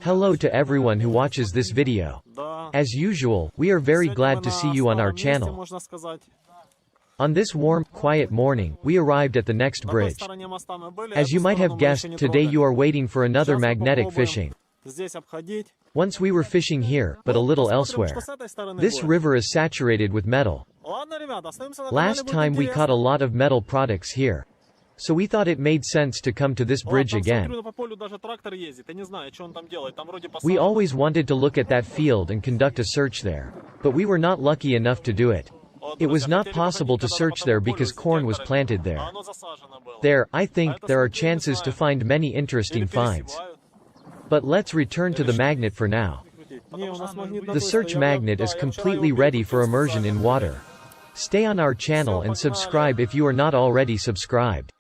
Hello to everyone who watches this video. As usual, we are very glad to see you on our channel. On this warm, quiet morning, we arrived at the next bridge. As you might have guessed, today you are waiting for another magnetic fishing. Once we were fishing here, but a little elsewhere. This river is saturated with metal. Last time we caught a lot of metal products here. So we thought it made sense to come to this bridge again. We always wanted to look at that field and conduct a search there. But we were not lucky enough to do it. It was not possible to search there because corn was planted there. There, I think, there are chances to find many interesting finds. But let's return to the magnet for now. The search magnet is completely ready for immersion in water. Stay on our channel and subscribe if you are not already subscribed.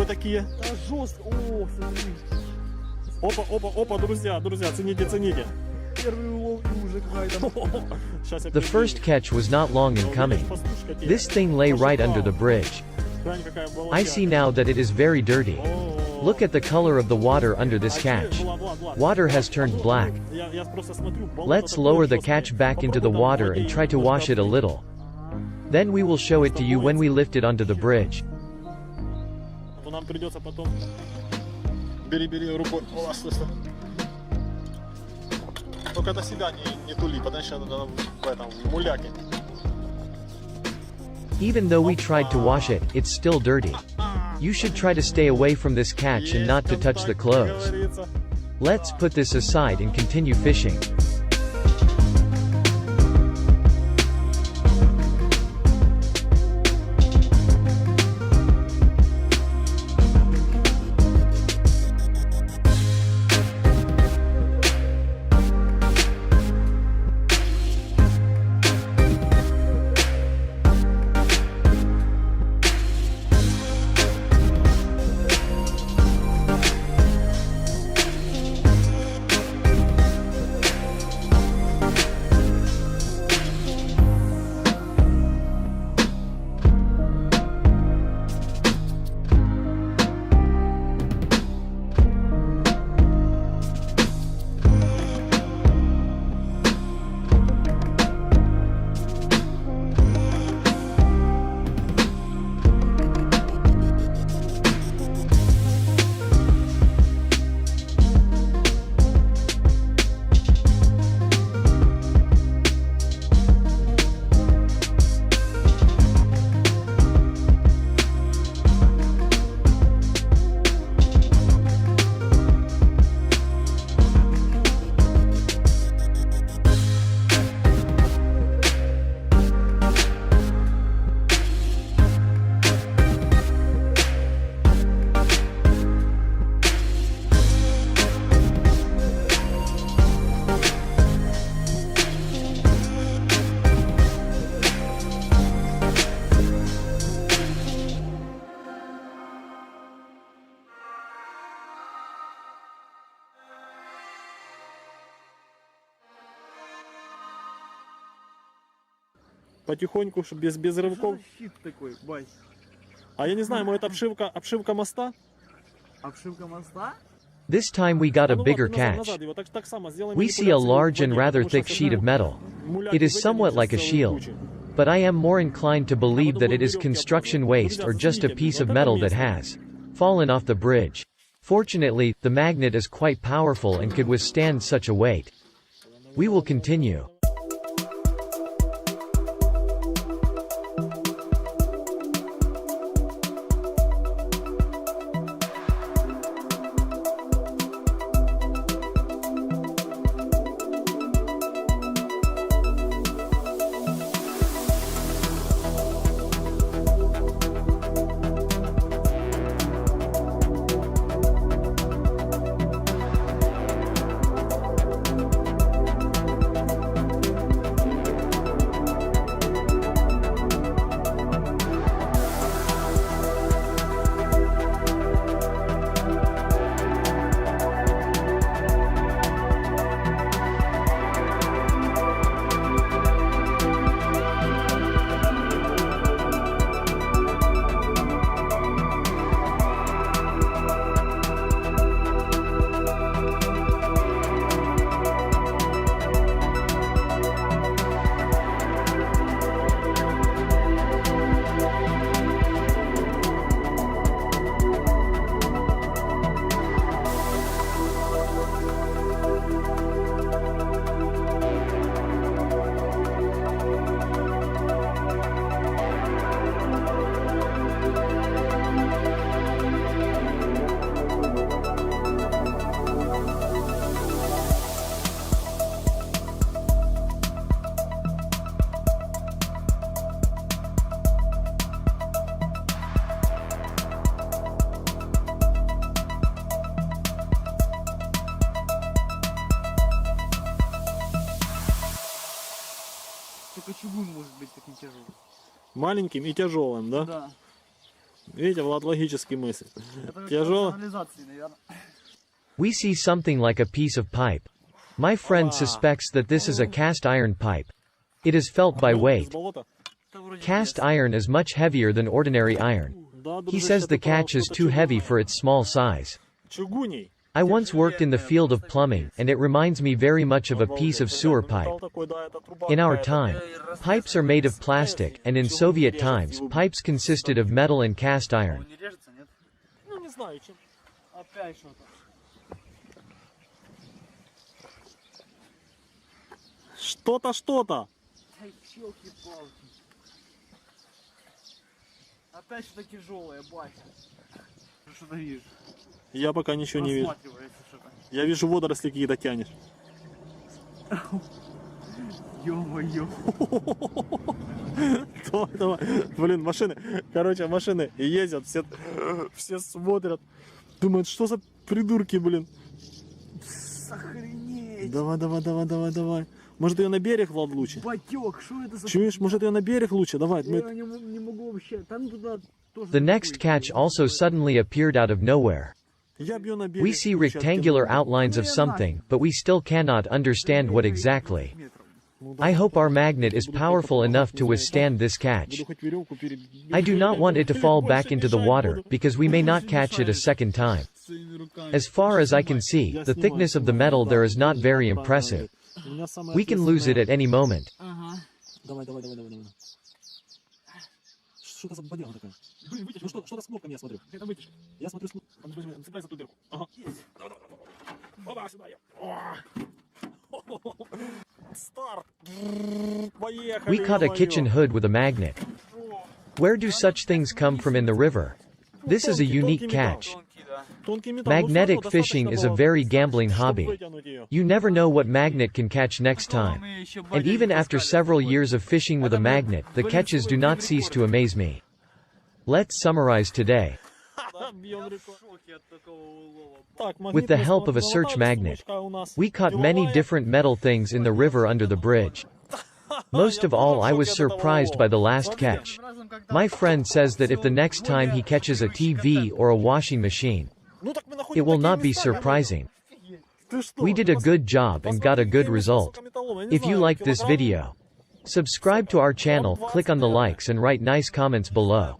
Такие. Жестко. О, смотри. Опа, опа, опа, друзья, цените, цените. Первый улов уже какая-то. The first catch was not long in coming. This thing lay right under the bridge. I see now that it is very dirty. Look at the color of the water under this catch. Water has turned black. Let's lower the catch back into the water and try to wash it a little. Then we will show it to you when we lift it onto the bridge. Нам придется потом. Бери рукой. О, стой. Только до себя не тули, потому что в этом муляке. Even though we tried to wash it, it's still dirty. You should try to stay away from this catch and not to touch the clothes. Let's put this aside and continue fishing. Потихоньку, без рывков. Щит такой, бай. А я не знаю, может обшивка моста? Обшивка моста? This time we got a bigger catch. We see a large and rather thick sheet of metal. It is somewhat like a shield. But I am more inclined to believe that it is construction waste or just a piece of metal that has fallen off the bridge. Fortunately, the magnet is quite powerful and could withstand such a weight. We will continue. Маленьким и тяжелым, да? Да. Видите, Влад логически мыслит. Это Тяжело. канализации, наверное. We see something like a piece of pipe. My friend suspects that this is a cast iron pipe. It is felt by Из weight. болота? Это вроде Cast iron is much heavier than ordinary iron. Да, He дружище, says the ты прав, catch is что-то too heavy чугунное. for its small size. Чугуний. I once worked in the field of plumbing, and it reminds me very much of a piece of sewer pipe. Металл такой, да, это труба In our какая-то. time, pipes are made of plastic, and in Soviet times, pipes consisted of metal and cast iron. не режется, нет? Ну, не знаю, чем. Опять что-то. Что-то. Ай, ёлки-палки. Опять что-то тяжелое, батя. Что-то вижу. Я пока ничего не вижу. Просматривается что-то. Я вижу водоросли какие-то тянешь. Ё-моё. Давай. Блин, машины. Короче, машины ездят, все смотрят. Думают, что за придурки, блин. Охренеть. Давай. Может ее на берег, Влад, лучше? Батёк, что это за... Чуешь, может ее на берег лучше? Давай. Я не могу вообще. Там туда тоже... The next catch also suddenly appeared out of nowhere. Я бью на берег. We see лучше rectangular откину. outlines of something, but we still cannot understand what exactly. I hope our magnet is powerful enough to withstand this catch. Буду хоть веревку I do not want it to fall back into the water, because we may not catch it a second time. As far as I can see, the thickness of the metal there is not very impressive. We can lose it at any moment. Ага. Давай. Что-то за бодяга такая. Блин, вытяжка. Ну что-то с кнопками я смотрю. Это вытяжка. Я смотрю с кнопками. Цепляй за ту дырку. Ага. Давай. Опа, сюда я. Старт. Поехали. We caught a kitchen hood with a magnet. Where do such things come from in the river? This is a unique catch. Тонкий, да. Magnetic fishing is a very gambling hobby. You never know what magnet can catch next time. And even after several years of fishing with a magnet, the catches do not cease to amaze me. Let's summarize today. With the help of a search magnet, we caught many different metal things in the river under the bridge. Most of all, I was surprised by the last catch. My friend says that if the next time he catches a TV or a washing machine, it will not be surprising. We did a good job and got a good result. If you liked this video, subscribe to our channel, click on the likes and write nice comments below.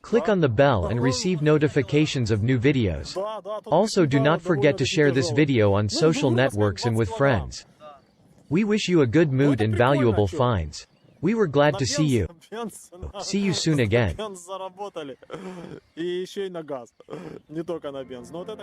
Click on the bell and receive notifications of new videos. Also, do not forget to share this video on social networks and with friends. We wish you a good mood and valuable finds. We were glad to see you. See you soon again. Бенз заработали. И еще и на газ. Не только на бенз. Но вот это...